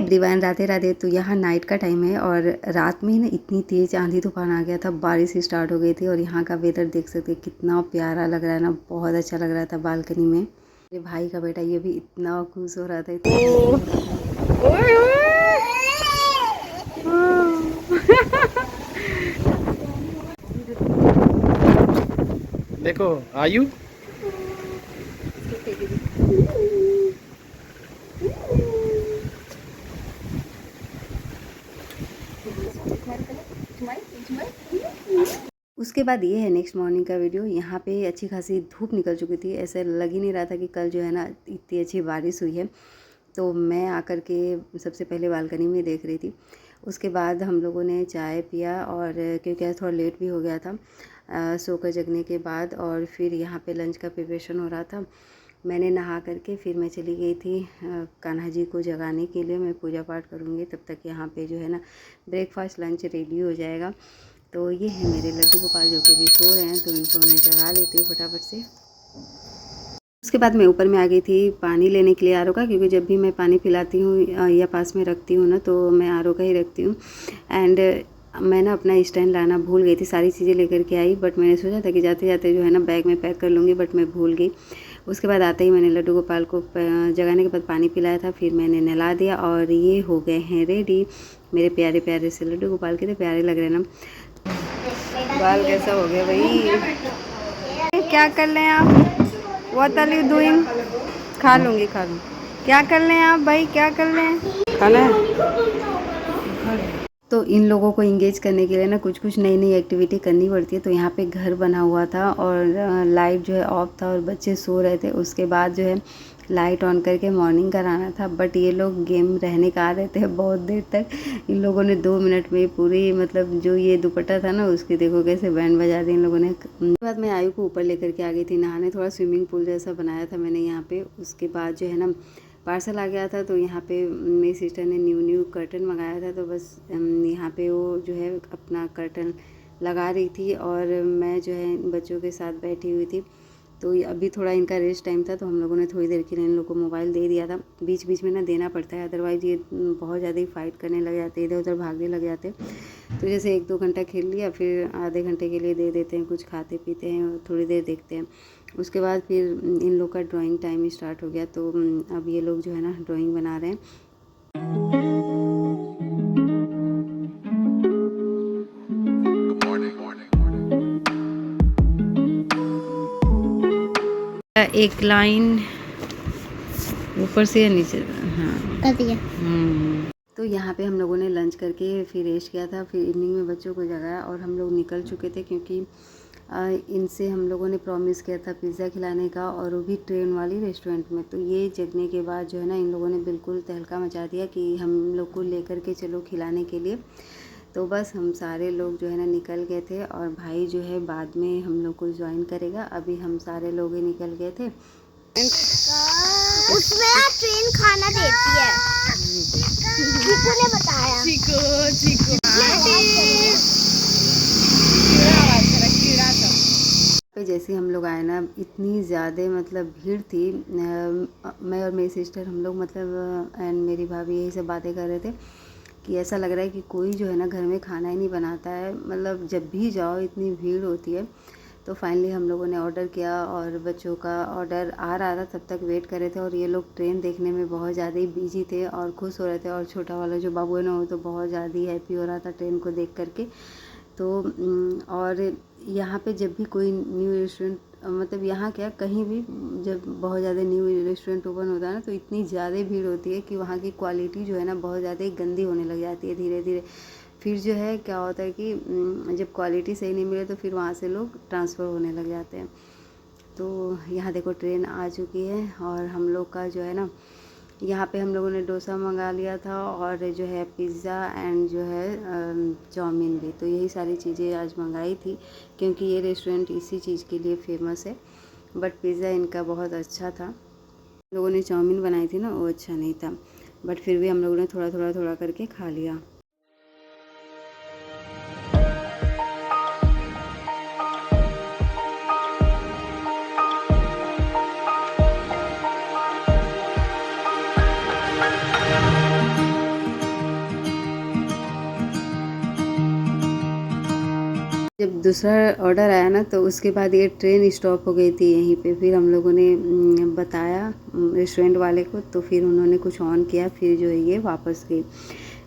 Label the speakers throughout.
Speaker 1: Everyone, Radhe Radhe. तो यहाँ night का टाइम है और रात में ना इतनी तेज़ आंधी तूफान आ गया था, बारिश स्टार्ट हो गई थी और यहाँ का वेदर देख सकते हैं कितना प्यारा लग रहा है ना, बहुत अच्छा लग रहा था। बालकनी में मेरे भाई का बेटा ये भी इतना खुश हो रहा था, इतना खुश हो रहा था।
Speaker 2: देखो आयु
Speaker 1: उसके बाद ये है नेक्स्ट मॉर्निंग का वीडियो। यहाँ पे अच्छी खासी धूप निकल चुकी थी, ऐसा लग ही नहीं रहा था कि कल जो है ना इतनी अच्छी बारिश हुई है। तो मैं आकर के सबसे पहले बालकनी में देख रही थी। उसके बाद हम लोगों ने चाय पिया और क्योंकि आज थोड़ा लेट भी हो गया था सोकर जगने के बाद, और फिर यहाँ पे लंच का प्रिपरेशन हो रहा था। मैंने नहा करके फिर मैं चली गई थी कान्हा जी को जगाने के लिए। मैं पूजा पाठ करूँगी, तब तक यहाँ पे जो है ना ब्रेकफास्ट लंच रेडी हो जाएगा। तो ये है मेरे लड्डू गोपाल जो कि अभी सो रहे हैं, तो इनको मैं जगा लेती हूँ फटाफट से। उसके बाद मैं ऊपर में आ गई थी पानी लेने के लिए आर ओ का, क्योंकि जब भी मैं पानी पिलाती हूँ या पास में रखती हूँ ना, तो मैं आर ओ का ही रखती हूँ। एंड मैं ना अपना स्टैंड लाना भूल गई थी, सारी चीज़ें लेकर के आई, बट मैंने सोचा था कि जाते जाते जो है ना बैग में पैक कर लूँगी, बट मैं भूल गई। उसके बाद आते ही मैंने लड्डू गोपाल को जगाने के बाद पानी पिलाया था, फिर मैंने नहला दिया और ये हो गए हैं रेडी। मेरे प्यारे प्यारे से लड्डू गोपाल कितने प्यारे लग रहे हैं ना। बाल कैसा हो गया भाई? क्या कर रहे हैं आप? What are you doing? खा लूँगी। क्या कर रहे हैं आप भाई? क्या कर रहे हैं? खाना है। तो इन लोगों को इंगेज करने के लिए ना कुछ कुछ नई नई एक्टिविटी करनी पड़ती है। तो यहाँ पे घर बना हुआ था और लाइट जो है ऑफ था और बच्चे सो रहे थे। उसके बाद जो है लाइट ऑन करके मॉर्निंग कराना था, बट ये लोग गेम रहने का आ रहे थे बहुत देर तक। इन लोगों ने 2 मिनट में पूरी मतलब जो ये दुपट्टा था ना उसकी देखो कैसे बैंड बजा दी इन लोगों ने। उसके बाद मैं आयु को ऊपर लेकर के आ गई थी नहाने, थोड़ा स्विमिंग पूल जैसा बनाया था मैंने यहाँ पे। उसके बाद जो है ना पार्सल आ गया था, तो यहाँ पे मेरी सिस्टर ने न्यू कर्टन मंगाया था, तो बस यहाँ पे वो जो है अपना कर्टन लगा रही थी और मैं जो है बच्चों के साथ बैठी हुई थी। तो अभी थोड़ा इनका रेस्ट टाइम था, तो हम लोगों ने थोड़ी देर के लिए इन लोगों को मोबाइल दे दिया था। बीच बीच में ना देना पड़ता है, अदरवाइज़ ये बहुत ज़्यादा ही फाइट करने लग जाते, इधर उधर भागने लग जाते। तो जैसे 1-2 घंटा खेल लिया, फिर आधे घंटे के लिए दे देते हैं, कुछ खाते पीते हैं और थोड़ी देर देखते हैं। उसके बाद फिर इन लोग का ड्राइंग टाइम स्टार्ट हो गया, तो अब ये लोग जो है ना ड्राइंग बना रहे हैं। एक लाइन ऊपर से या नीचे, हाँ कर दिया। तो यहाँ पे हम लोगों ने लंच करके फिर रेस्ट किया था, फिर इवनिंग में बच्चों को जगाया और हम लोग निकल चुके थे, क्योंकि इनसे हम लोगों ने प्रॉमिस किया था पिज़्ज़ा खिलाने का, और वो भी ट्रेन वाली रेस्टोरेंट में। तो ये जगने के बाद जो है ना इन लोगों ने बिल्कुल तहलका मचा दिया कि हम लोग को लेकर के चलो खिलाने के लिए। तो बस हम सारे लोग जो है ना निकल गए थे, और भाई जो है बाद में हम लोग को ज्वाइन करेगा। अभी हम सारे लोग ही निकल गए थे।
Speaker 3: उसमें ट्रेन खाना देती है, चीकू ने बताया। चीकू
Speaker 1: पे जैसे हम लोग आए ना इतनी ज़्यादा मतलब भीड़ थी। मैं और मेरी सिस्टर हम लोग मतलब एंड मेरी भाभी यही सब बातें कर रहे थे कि ऐसा लग रहा है कि कोई जो है ना घर में खाना ही नहीं बनाता है, मतलब जब भी जाओ इतनी भीड़ होती है। तो फाइनली हम लोगों ने ऑर्डर किया और बच्चों का ऑर्डर आ रहा था, तब तक वेट कर रहे थे। और ये लोग ट्रेन देखने में बहुत ज़्यादा ही बिजी थे और खुश हो रहे थे, और छोटा वाला जो बाबू है ना वो तो बहुत ज़्यादा ही हैप्पी हो रहा था ट्रेन को देख करके। तो और यहाँ पे जब भी कोई न्यू रेस्टोरेंट, मतलब यहाँ क्या कहीं भी जब बहुत ज़्यादा न्यू रेस्टोरेंट ओपन होता है ना, तो इतनी ज़्यादा भीड़ होती है कि वहाँ की क्वालिटी जो है ना बहुत ज़्यादा ही गंदी होने लग जाती है धीरे धीरे। फिर जो है क्या होता है कि जब क्वालिटी सही नहीं मिले तो फिर वहाँ से लोग ट्रांसफ़र होने लग जाते हैं। तो यहाँ देखो ट्रेन आ चुकी है और हम लोग का जो है ना यहाँ पे हम लोगों ने डोसा मंगा लिया था, और जो है पिज़्ज़ा एंड जो है चाउमीन भी। तो यही सारी चीज़ें आज मंगाई थी, क्योंकि ये रेस्टोरेंट इसी चीज़ के लिए फ़ेमस है। बट पिज़्ज़ा इनका बहुत अच्छा था। लोगों ने चाउमीन बनाई थी ना वो अच्छा नहीं था, बट फिर भी हम लोगों ने थोड़ा थोड़ा करके खा लिया। जब दूसरा ऑर्डर आया ना तो उसके बाद ये ट्रेन स्टॉप हो गई थी यहीं पे। फिर हम लोगों ने बताया रेस्टोरेंट वाले को, तो फिर उन्होंने कुछ ऑन किया, फिर जो है ये वापस गई।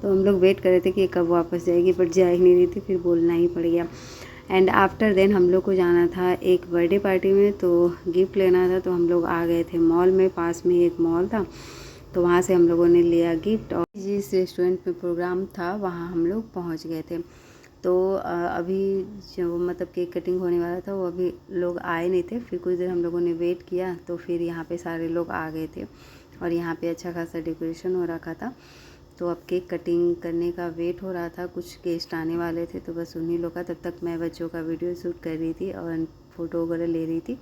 Speaker 1: तो हम लोग वेट कर रहे थे कि कब वापस जाएगी, बट जा ही नहीं रही थी, फिर बोलना ही पड़ गया। एंड आफ्टर देन हम लोग को जाना था एक बर्थडे पार्टी में, तो गिफ्ट लेना था, तो हम लोग आ गए थे मॉल में। पास में एक मॉल था, तो वहाँ से हम लोगों ने लिया गिफ्ट, और जिस रेस्टोरेंट में प्रोग्राम था वहाँ हम लोग पहुँच गए थे। तो अभी जो मतलब केक कटिंग होने वाला था वो अभी लोग आए नहीं थे। फिर कुछ देर हम लोगों ने वेट किया, तो फिर यहाँ पे सारे लोग आ गए थे, और यहाँ पे अच्छा खासा डेकोरेशन हो रखा था। तो अब केक कटिंग करने का वेट हो रहा था, कुछ गेस्ट आने वाले थे, तो बस उन्हीं लोग का। तब तक मैं बच्चों का वीडियो शूट कर रही थी और फ़ोटो वगैरह ले रही थी।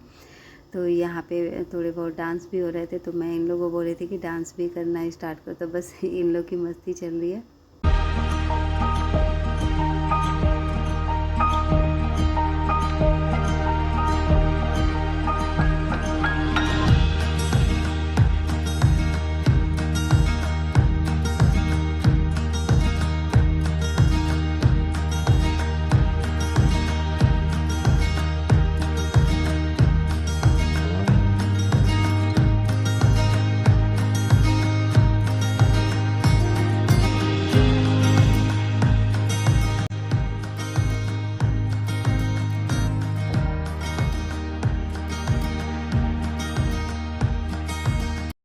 Speaker 1: तो यहाँ पे थोड़े बहुत डांस भी हो रहे थे, तो मैं इन लोगों को बोल रही थी कि डांस भी करना स्टार्ट करो। तो बस इन लोग की मस्ती चल रही है।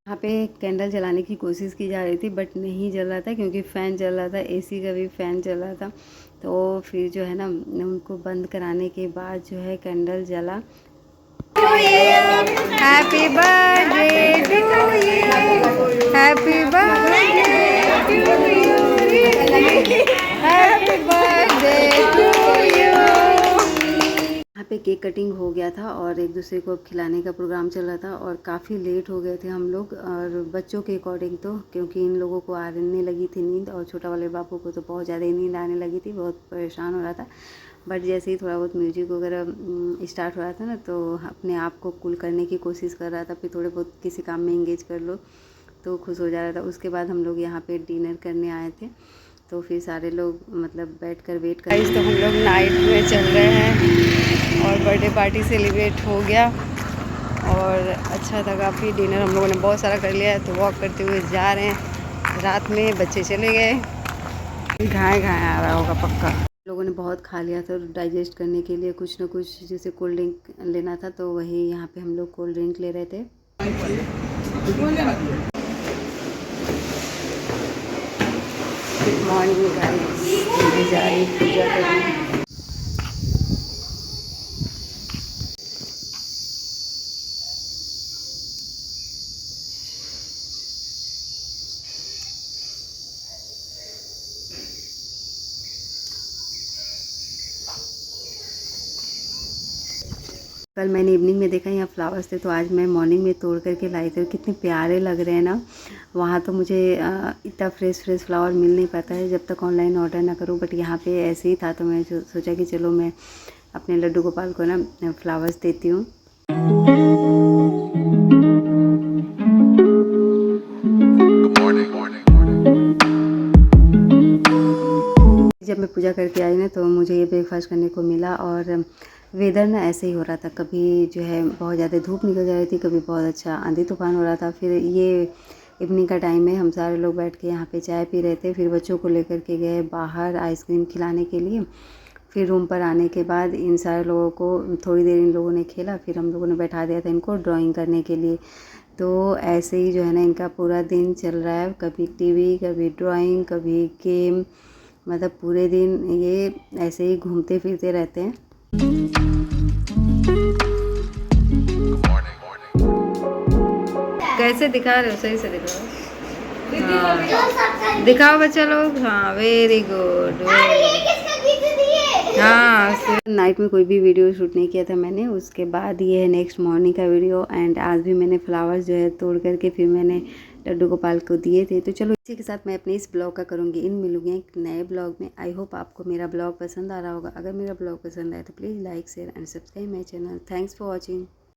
Speaker 1: यहाँ पे कैंडल जलाने की कोशिश की जा रही थी, बट नहीं जल रहा था, क्योंकि फ़ैन चल रहा था, एसी का भी फ़ैन चल रहा था। तो फिर जो है ना उनको बंद कराने के बाद जो है कैंडल जला। Happy birthday to you, happy birthday to you, happy birthday to you. यहाँ पे केक कटिंग हो गया था और एक दूसरे को अब खिलाने का प्रोग्राम चल रहा था, और काफ़ी लेट हो गए थे हम लोग, और बच्चों के अकॉर्डिंग तो, क्योंकि इन लोगों को आने लगी थी नींद, और छोटा वाले बाबू को तो बहुत ज़्यादा ही नींद आने लगी थी, बहुत परेशान हो रहा था। बट जैसे ही थोड़ा बहुत म्यूजिक वगैरह स्टार्ट हो रहा था ना, तो अपने आप को कूल करने की कोशिश कर रहा था। फिर थोड़े बहुत किसी काम में इंगेज कर लो तो खुश हो जा रहा था। उसके बाद हम लोग यहाँ पे डिनर करने आए थे, तो फिर सारे लोग मतलब बैठकर वेट कर। तो हम लोग नाइट में चल रहे हैं, और बर्थडे पार्टी सेलिब्रेट हो गया, और अच्छा था काफ़ी। डिनर हम लोगों ने बहुत सारा कर लिया है, तो वॉक करते हुए जा रहे हैं। रात में बच्चे चले गए, घाय आ रहा होगा पक्का। लोगों ने बहुत खा लिया था, तो डाइजेस्ट करने के लिए कुछ ना कुछ, जैसे कोल्ड ड्रिंक लेना था, तो वही यहाँ पे हम लोग कोल्ड ड्रिंक ले रहे थे। गुड मॉर्निंग गाइस, मैं जा रही पूजा करने। कल मैंने इवनिंग में देखा यहाँ फ्लावर्स थे, तो आज मैं मॉर्निंग में तोड़ करके लाई थी, कितने प्यारे लग रहे हैं ना। वहाँ तो मुझे इतना फ्रेश फ्लावर मिल नहीं पाता है जब तक ऑनलाइन ऑर्डर ना करूँ, बट यहाँ पे ऐसे ही था, तो मैं सोचा कि चलो मैं अपने लड्डू गोपाल को ना फ्लावर्स देती हूँ। जब मैं पूजा करके आई ना, तो मुझे ये ब्रेकफास्ट करने को मिला, और वेदर ना ऐसे ही हो रहा था, कभी जो है बहुत ज़्यादा धूप निकल जा रही थी, कभी बहुत अच्छा आंधी तूफान हो रहा था। फिर ये इवनिंग का टाइम में हम सारे लोग बैठ के यहाँ पे चाय पी रहे थे। फिर बच्चों को लेकर के गए बाहर आइसक्रीम खिलाने के लिए। फिर रूम पर आने के बाद इन सारे लोगों को थोड़ी देर इन लोगों ने खेला, फिर हम लोगों ने बैठा दिया था इनको ड्राइंग करने के लिए। तो ऐसे ही जो है ना इनका पूरा दिन चल रहा है, कभी टीवी, कभी ड्राइंग, कभी गेम, मतलब पूरे दिन ये ऐसे ही घूमते फिरते रहते हैं। कैसे दिखा रहे हो, सही से दिखाओ। हाँ दिखाओ बच्चा लोग, हाँ वेरी गुड। हाँ नाइट में कोई भी वीडियो शूट नहीं किया था मैंने। उसके बाद ये है नेक्स्ट मॉर्निंग का वीडियो, एंड आज भी मैंने फ्लावर्स जो है तोड़ करके फिर मैंने लड्डू गोपाल को दिए थे। तो चलो इसी के साथ मैं अपने इस ब्लॉग का करूँगी इन, मिलूंगी एक नए ब्लॉग में। आई होप आपको मेरा ब्लॉग पसंद आ रहा होगा। अगर मेरा ब्लॉग पसंद आए तो please like share and subscribe my channel. Thanks for watching.